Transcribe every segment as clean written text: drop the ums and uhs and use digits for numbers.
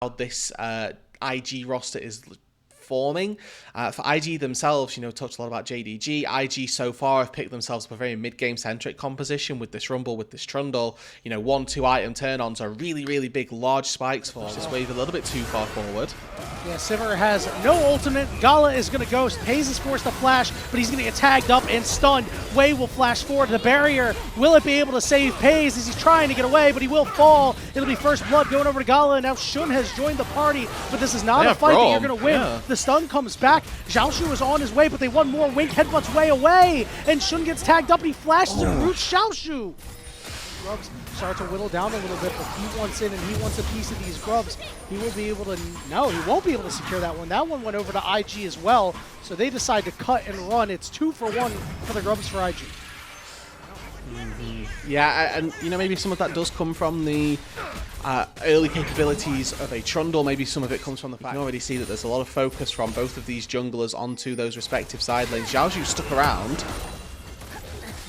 how this IG roster is forming. For IG themselves, talked a lot about JDG. IG so far have picked themselves up a very mid-game centric composition with this Rumble, with this Trundle. 1-2 item turn-ons are really, really big, large spikes for this wave a little bit too far forward. Yeah, Sivir has no ultimate. Gala is going to ghost. Hayes is forced to flash, but he's going to get tagged up and stunned. Wei will flash forward to the barrier. Will it be able to save Hayes as he's trying to get away, but he will fall. It'll be first blood going over to Gala, and now Shun has joined the party, but this is not a fight that you're going to win. Yeah. The stun comes back. Xiaoshu is on his way, but they won more. Wink headbutts Wei away, and Shun gets tagged up, and he flashes and roots Xiaoshu. Grubs start to whittle down a little bit, but he wants in and he wants a piece of these grubs. He will be able to, no, he won't be able to secure that one. That one went over to IG as well, so they decide to cut and run. It's 2 for 1 for the grubs for IG. Yeah, and maybe some of that does come from the early capabilities of a Trundle. Maybe some of it comes from the fact you can already see that there's a lot of focus from both of these junglers onto those respective side lanes. Xiaoshu stuck around.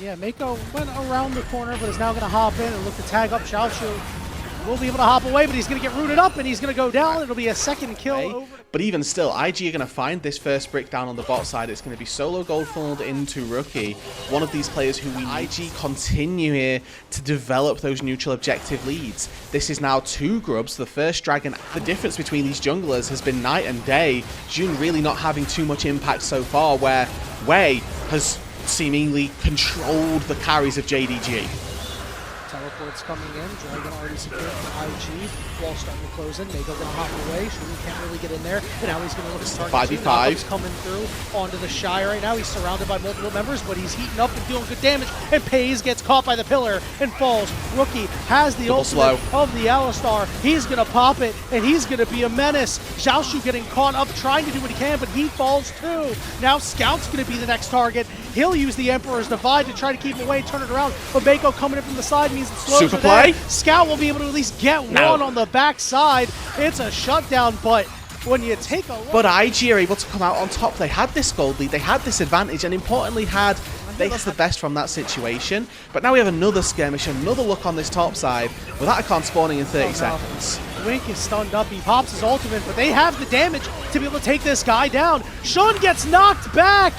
Yeah, Mako went around the corner, but is now going to hop in and look to tag up Xiaoshu. Will be able to hop away, but he's going to get rooted up, and he's going to go down. It'll be a second kill. But even still, IG are going to find this first brick down on the bot side. It's going to be solo gold funneled into Rookie, one of these players who IG continue here to develop those neutral objective leads. This is now 2 grubs, the first dragon. The difference between these junglers has been night and day. Jun really not having too much impact so far, where Wei has seemingly controlled the carries of JDG. Teleports coming in, Dragon already secured for IG. Wall starting to close in, Mako gonna hop away. Shun can't really get in there, and now he's gonna look to target 5v5 coming through onto the Shy right now. He's surrounded by multiple members, but he's heating up and dealing good damage, and Pays gets caught by the pillar and falls. Rookie has the ultimate of the Alistar. He's gonna pop it, and he's gonna be a menace. Xiaoshu getting caught up, trying to do what he can, but he falls too. Now Scout's gonna be the next target. He'll use the Emperor's Divide to try to keep him away, turn it around, but Mako coming in from the side means it slows Super play. Scout will be able to at least get one on the backside. It's a shutdown, but when you take a look... But IG are able to come out on top. They had this gold lead, they had this advantage, and importantly had the best from that situation. But now we have another skirmish, another look on this top side, with Atacon spawning in 30 seconds. Wink is stunned up, he pops his ultimate, but they have the damage to be able to take this guy down. Shun gets knocked back!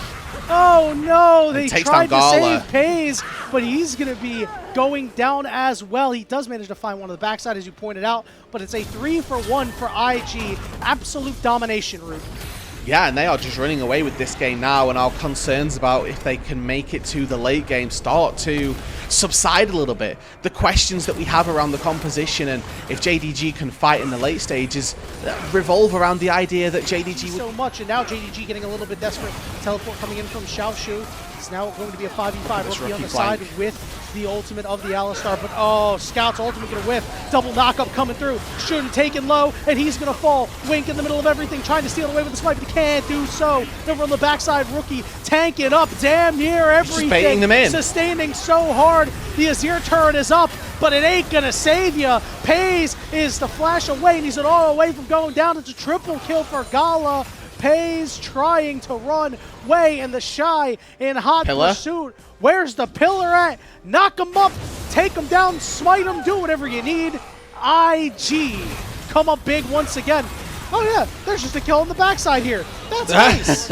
Oh no, they tried to save Pays, but he's going to be going down as well. He does manage to find one on the backside, as you pointed out, but it's a 3 for 1 for IG. Absolute domination, Root. Yeah, and they are just running away with this game now, and our concerns about if they can make it to the late game start to subside a little bit. The questions that we have around the composition and if JDG can fight in the late stages revolve around the idea that JDG so much, and now JDG getting a little bit desperate. Teleport coming in from Xiaoshu. It's now going to be a 5v5. Rookie on the side with the ultimate of the Alistar, but oh, Scout's ultimate gonna whiff. Double knockup coming through. Shun taken low, and he's gonna fall. Wink in the middle of everything, trying to steal away with the swipe, but he can't do so. Over on the backside, Rookie tanking up damn near everything. Just baiting them in. Sustaining so hard. The Azir turret is up, but it ain't gonna save ya. Pays is to flash away, and he's an all away from going down. It's a triple kill for Gala. Pays trying to run. Wei and the Shy in hot pursuit. Where's the pillar at? Knock him up, take him down, smite him, do whatever you need. IG come up big once again. Oh yeah, there's just a kill on the backside here. That's nice.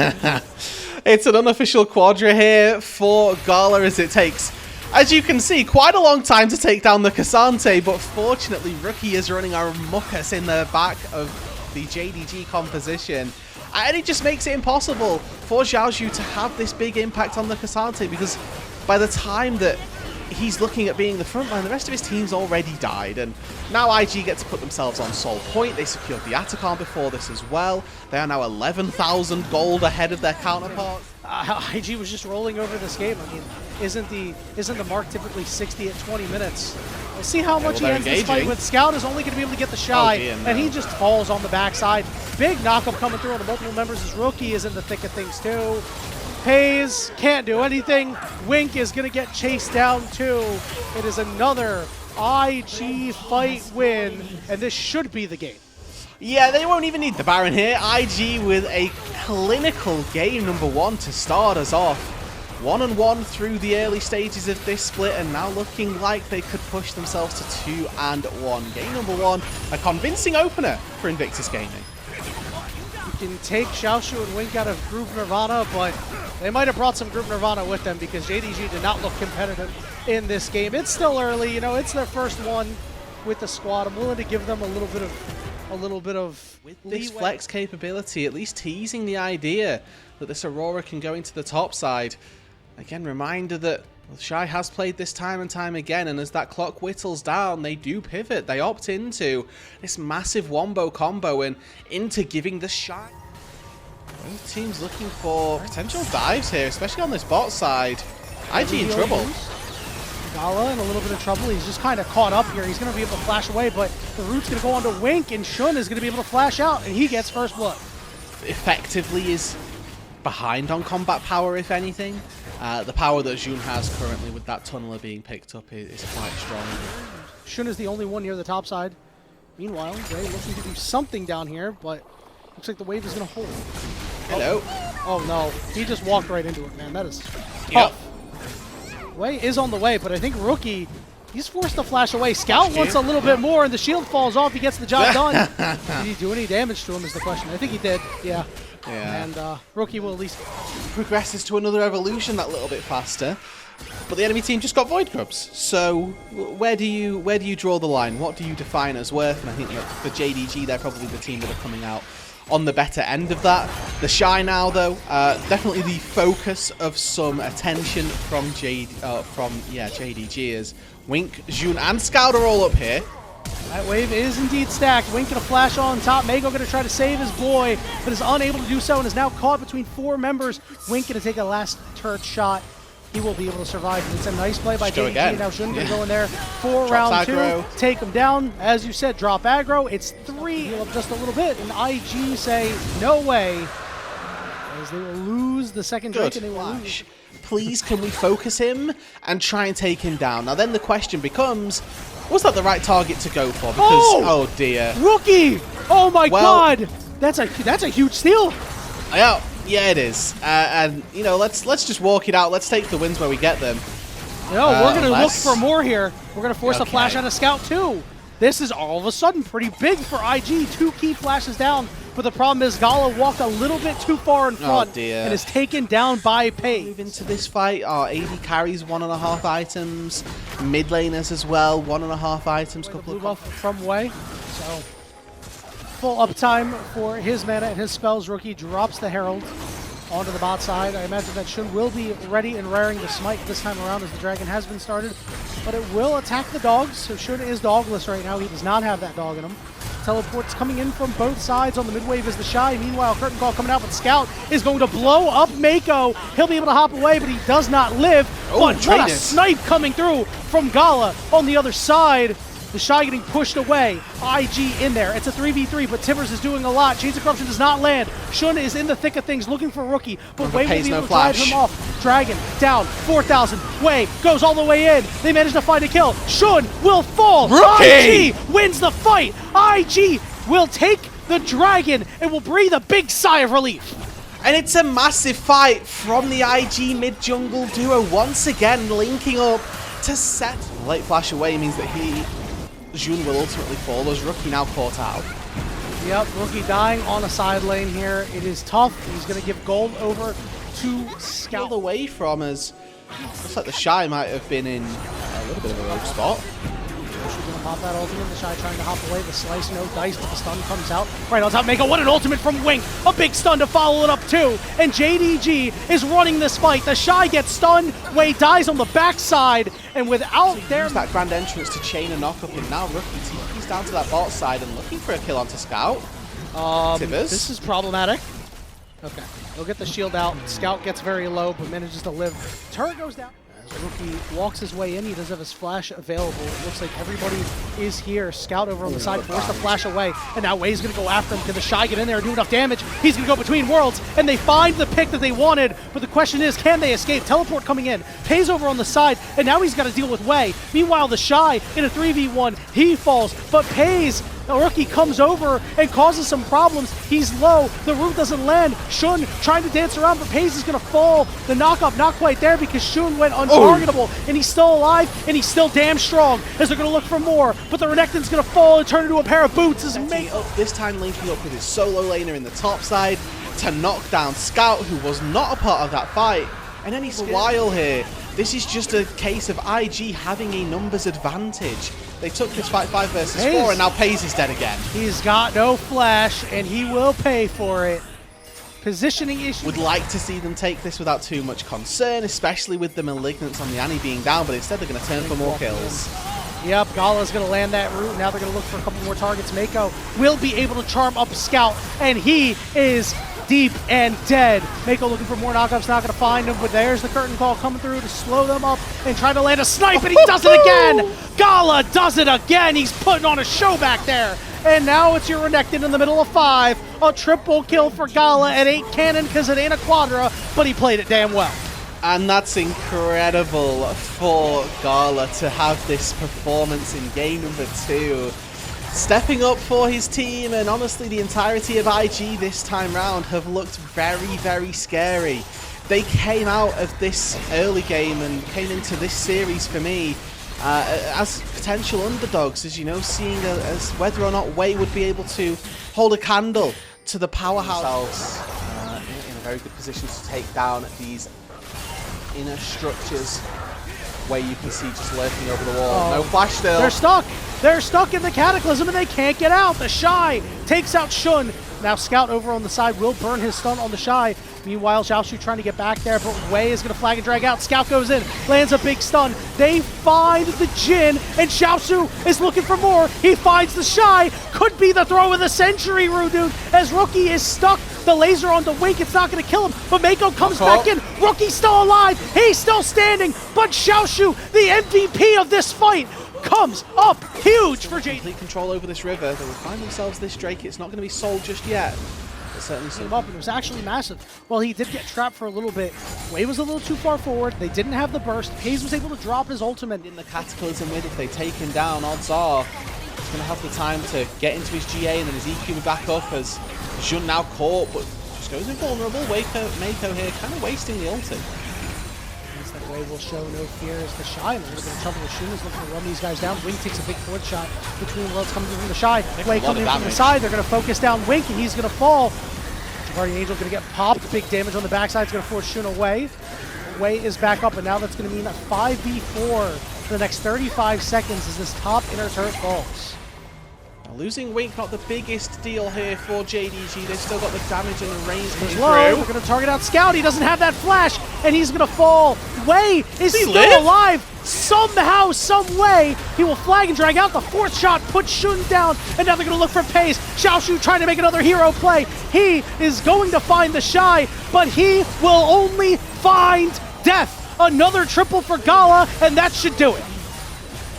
It's an unofficial quadra here for Gala, as it takes, as you can see, quite a long time to take down the K'Sante, but fortunately Rookie is running a ruckus in the back of the JDG composition. And it just makes it impossible for Xiaoshu to have this big impact on the K'Sante, because by the time that he's looking at being the front line, the rest of his team's already died. And now IG get to put themselves on Soul Point. They secured the Atacon before this as well. They are now 11,000 gold ahead of their counterparts. IG was just rolling over this game. I mean, isn't the mark typically 60 at 20 minutes? We'll see how much he ends this fight with. Scout is only going to be able to get the Shy, and he just falls on the backside. Big knockup coming through on the multiple members as Rookie is in the thick of things too. Pays can't do anything. Wink is going to get chased down too. It is another IG fight win, and this should be the game. Yeah, they won't even need the Baron here. IG with a clinical game number 1 to start us off. 1-1 through the early stages of this split, and now looking like they could push themselves to 2-1. Game number 1, a convincing opener for Invictus Gaming. You can take Xiaoshu and Wink out of Group Nirvana, but they might have brought some Group Nirvana with them because JDG did not look competitive in this game. It's still early, you know, it's their first one with the squad. I'm willing to give them a little bit of with this flex capability, at least teasing the idea that this Aurora can go into the top side. Again, reminder that Shy has played this time and time again, and as that clock whittles down, they do pivot. They opt into this massive wombo combo and into giving the Shy. Both teams looking for potential dives here, especially on this bot side. IG in trouble. Gala in a little bit of trouble. He's just kind of caught up here. He's going to be able to flash away, but the root's going to go on to Wink, and Shun is going to be able to flash out, and he gets first blood. Effectively is behind on combat power, if anything. The power that Jun has currently with that tunneler being picked up is quite strong. Shun is the only one near the top side. Meanwhile, Ray looking to do something down here, but looks like the wave is going to hold. Hello. Oh no, he just walked right into it, man. That is tough. Yep. Way is on the way, but I think Rookie, he's forced to flash away. Scout wants a little bit more, and the shield falls off. He gets the job done. Did he do any damage to him is the question. I think he did, yeah. And Rookie will at least progresses to another evolution that little bit faster. But the enemy team just got Void Grubs. So where do you draw the line? What do you define as worth? And I think that for JDG, they're probably the team that are coming out on the better end of that. The Shy now, though, definitely the focus of some attention from JDG as Wink, Jun, and Scout are all up here. That wave is indeed stacked. Wink gonna flash on top. Mako gonna try to save his boy, but is unable to do so and is now caught between 4 members. Wink gonna take a last turret shot. He will be able to survive. It's a nice play by JDG. Now Shun gonna go in there for round 2. Take him down. As you said, drop aggro. It's 3. Heal up just a little bit, and IG say no way, as they will lose the second drink and they will lose. Please, can we focus him and try and take him down? Now then the question becomes, was that the right target to go for? Because oh dear, Rookie! Oh my god, that's a huge steal. Yeah, it is. And you know, let's just walk it out. Let's take the wins where we get them. No, we're gonna look for more here. We're gonna force a flash out of Scout too. This is all of a sudden pretty big for IG. 2 key flashes down, but the problem is Gala walked a little bit too far in front and is taken down by Pace. Move into this fight. Our AD carries 1.5 items. Mid laners as well, 1.5 items. Couple of buff from Way. So full uptime for his mana and his spells. Rookie drops the Herald onto the bot side. I imagine that Shun will be ready and raring the smite this time around as the dragon has been started, but it will attack the dogs. So Shun is dogless right now. He does not have that dog in him. Teleports coming in from both sides. On the mid wave is the Shy. Meanwhile, Curtain Call coming out, but Scout is going to blow up Mako. He'll be able to hop away, but he does not live. But what a snipe coming through from Gala on the other side. The Shy getting pushed away. IG in there. It's a 3v3, but Tibbers is doing a lot. Chains of Corruption does not land. Shun is in the thick of things, looking for Rookie, but Way will be able to drive him off. Dragon down, 4,000. Way goes all the way in. They manage to find a kill. Shun will fall. Rookie! IG wins the fight. IG will take the Dragon and will breathe a big sigh of relief. And it's a massive fight from the IG mid-jungle duo once again linking up to set. Late flash away means that Jun will ultimately fall as Rookie now caught out. Yep, Rookie dying on a side lane here. It is tough. He's going to give gold over to Scout. Away from us. Looks like the Shy might have been in a little bit of a rogue spot. She's going to pop that ultimate. The Shy trying to hop away. The slice, no dice, but the stun comes out. Right on top, Mako. What an ultimate from Wink. A big stun to follow it up too. And JDG is running this fight. The Shy gets stunned. Way dies on the backside. And without their... that grand entrance to chain a knock up, and now Rookie TP's down to that bot side and looking for a kill onto Scout. Tibbers. This is problematic. Okay, he'll get the shield out. Scout gets very low, but manages to live. Turret goes down. As Rookie walks his way in, he does have his flash available. It looks like everybody is here. Scout over on the side, forced to flash away. And now Way's going to go after him. Can the Shy get in there and do enough damage? He's going to go between worlds, and they find the pick that they wanted. But the question is, can they escape? Teleport coming in. Pays over on the side, and now he's got to deal with Way. Meanwhile, the Shy in a 3v1, he falls, but Pays Rookie comes over and causes some problems. He's low. The root doesn't land. Shun trying to dance around, but Paze is going to fall. The knockup not quite there because Shun went untargetable, and he's still alive, and he's still damn strong as they're going to look for more. But the Renekton's going to fall and turn into a pair of boots as this time linking up with his solo laner in the top side to knock down Scout, who was not a part of that fight. And then he's a while here. This is just a case of IG having a numbers advantage. They took this fight 5 versus 4, and now Paze is dead again. He's got no flash, and he will pay for it. Positioning issues. Would like to see them take this without too much concern, especially with the Malignants on the Annie being down, but instead they're going to turn for more kills. Yep, Gala's going to land that root. Now they're going to look for a couple more targets. Mako will be able to charm up Scout, and he is deep and dead. Mako looking for more knockups, not going to find him, but there's the curtain call coming through to slow them up and try to land a snipe, and he does it again! Gala does it again! He's putting on a show back there. And now it's your Renekton in the middle of 5. A triple kill for Gala. It ain't canon because it ain't a quadra, but he played it damn well. And that's incredible for Gala to have this performance in game number 2. Stepping up for his team, and honestly the entirety of IG this time round have looked very, very scary. They came out of this early game and came into this series for me as potential underdogs, as you know, seeing as whether or not Wei would be able to hold a candle to the powerhouse. In a very good position to take down these inner structures where you can see just lurking over the wall. No flash still. They're stuck. They're stuck in the Cataclysm and they can't get out. The Shy takes out Shun. Now Scout over on the side will burn his stun on the Shy. Meanwhile, Xiaoshu trying to get back there, but Wei is going to flag and drag out. Scout goes in, lands a big stun. They find the Jin, and Xiaoshu is looking for more. He finds the Shy. Could be the throw of the century, Rudude, as Rookie is stuck. The laser on the Wink, it's not going to kill him, but Mako comes back in. Rookie's still alive. He's still standing, but Xiaoshu, the MVP of this fight, comes up huge for JDG. Complete control over this river. They will find themselves this Drake. It's not going to be sold just yet. But certainly came up, and it was actually massive. Well, he did get trapped for a little bit. Wei was a little too far forward. They didn't have the burst. Paze was able to drop his ultimate. In the Cataclysm mid, if they take him down, odds are he's going to have the time to get into his GA and then his EQ back up as Jun now caught, but just goes invulnerable. Mako here kind of wasting the ulti. Wei will show no fear as the Shy is going to trouble with Shun, is looking to run these guys down. Wink takes a big forward shot between worlds coming from the Shy. Wei coming in from the side. They're going to focus down Wink, and he's going to fall. Guardian Angel going to get popped. Big damage on the backside. It's going to force Shun away. Wei is back up, and now that's going to mean a 5v4 for the next 35 seconds as this top inner turret falls. Losing Wink, not the biggest deal here for JDG. They've still got the damage and the range coming low. through. They're going to target out Scout. He doesn't have that flash, and he's going to fall. Wei is still alive. Somehow, some way, he will flag and drag out. The fourth shot puts Shun down, and now they're going to look for Pace. Xiaoshu trying to make another hero play. He is going to find the Shy, but he will only find death. Another triple for Gala, and that should do it.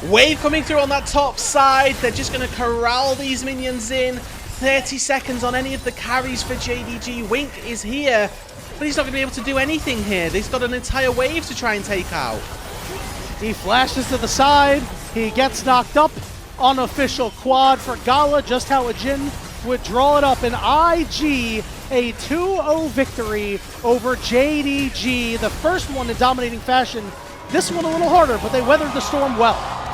Wave coming through on that top side. They're just going to corral these minions in. 30 seconds on any of the carries for JDG. Wink is here, but he's not going to be able to do anything here. He's got an entire wave to try and take out. He flashes to the side. He gets knocked up. Unofficial quad for Gala, just how a Jin would draw it up. And IG, a 2-0 victory over JDG. The first one in dominating fashion. This one a little harder, but they weathered the storm well.